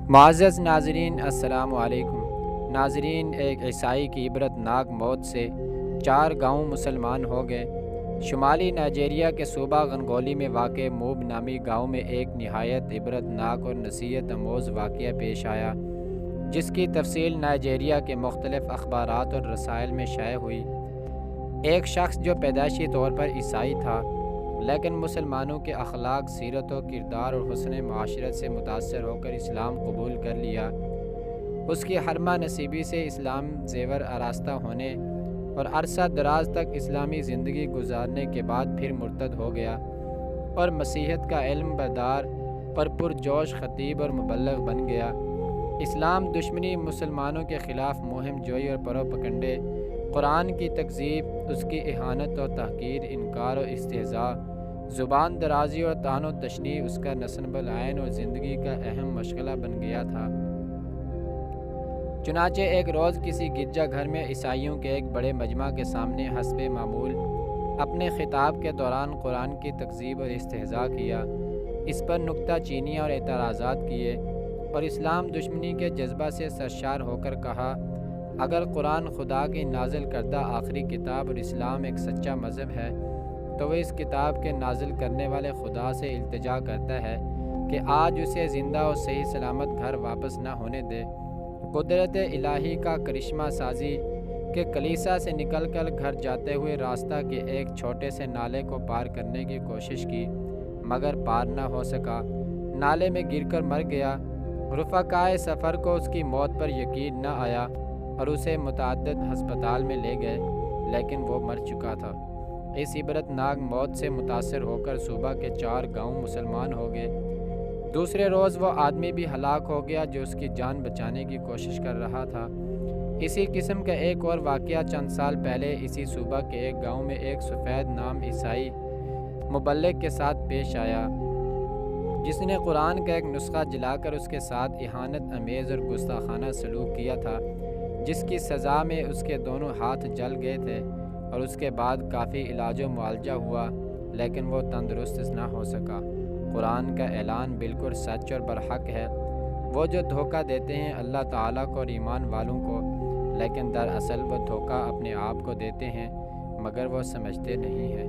معزز ناظرین، السلام علیکم۔ ناظرین، ایک عیسائی کی عبرت ناک موت سے 4 گاؤں مسلمان ہو گئے۔ شمالی نائجیریا کے صوبہ گنگولی میں واقع موب نامی گاؤں میں ایک نہایت عبرت ناک اور نصیحت آموز واقعہ پیش آیا، جس کی تفصیل نائجیریا کے مختلف اخبارات اور رسائل میں شائع ہوئی۔ ایک شخص جو پیدائشی طور پر عیسائی تھا، لیکن مسلمانوں کے اخلاق، سیرت و کردار اور حسن معاشرت سے متاثر ہو کر اسلام قبول کر لیا۔ اس کی حرمہ نصیبی سے اسلام زیور آراستہ ہونے اور عرصہ دراز تک اسلامی زندگی گزارنے کے بعد پھر مرتد ہو گیا اور مسیحیت کا علم بردار اور پرجوش خطیب اور مبلغ بن گیا۔ اسلام دشمنی، مسلمانوں کے خلاف مہم جوئی اور پروپگنڈے، قرآن کی تکذیب، اس کی اہانت و تحقیر، انکار و استہزاء، زبان درازی اور طعن و تشنیع اس کا نصب العین اور زندگی کا اہم مشغلہ بن گیا تھا۔ چنانچہ ایک روز کسی گرجا گھر میں عیسائیوں کے ایک بڑے مجمع کے سامنے حسب معمول اپنے خطاب کے دوران قرآن کی تکذیب اور استہزاء کیا، اس پر نکتہ چینیاں اور اعتراضات کیے اور اسلام دشمنی کے جذبہ سے سرشار ہو کر کہا، اگر قرآن خدا کی نازل کردہ آخری کتاب اور اسلام ایک سچا مذہب ہے تو وہ اس کتاب کے نازل کرنے والے خدا سے التجا کرتا ہے کہ آج اسے زندہ اور صحیح سلامت گھر واپس نہ ہونے دے۔ قدرت الہی کا کرشمہ سازی کہ کلیسا سے نکل کر گھر جاتے ہوئے راستہ کے ایک چھوٹے سے نالے کو پار کرنے کی کوشش کی، مگر پار نہ ہو سکا، نالے میں گر کر مر گیا۔ رفقائے سفر کو اس کی موت پر یقین نہ آیا اور اسے متعدد ہسپتال میں لے گئے، لیکن وہ مر چکا تھا۔ اس عبرت ناک موت سے متاثر ہو کر صوبہ کے 4 گاؤں مسلمان ہو گئے۔ دوسرے روز وہ آدمی بھی ہلاک ہو گیا جو اس کی جان بچانے کی کوشش کر رہا تھا۔ اسی قسم کا ایک اور واقعہ چند سال پہلے اسی صوبہ کے ایک گاؤں میں ایک سفید نام عیسائی مبلغ کے ساتھ پیش آیا، جس نے قرآن کا ایک نسخہ جلا کر اس کے ساتھ اہانت امیز اور گستاخانہ سلوک کیا تھا، جس کی سزا میں اس کے دونوں ہاتھ جل گئے تھے اور اس کے بعد کافی علاج و معالجہ ہوا، لیکن وہ تندرست نہ ہو سکا۔ قرآن کا اعلان بالکل سچ اور برحق ہے۔ وہ جو دھوکہ دیتے ہیں اللہ تعالیٰ کو اور ایمان والوں کو، لیکن دراصل وہ دھوکہ اپنے آپ کو دیتے ہیں، مگر وہ سمجھتے نہیں ہیں۔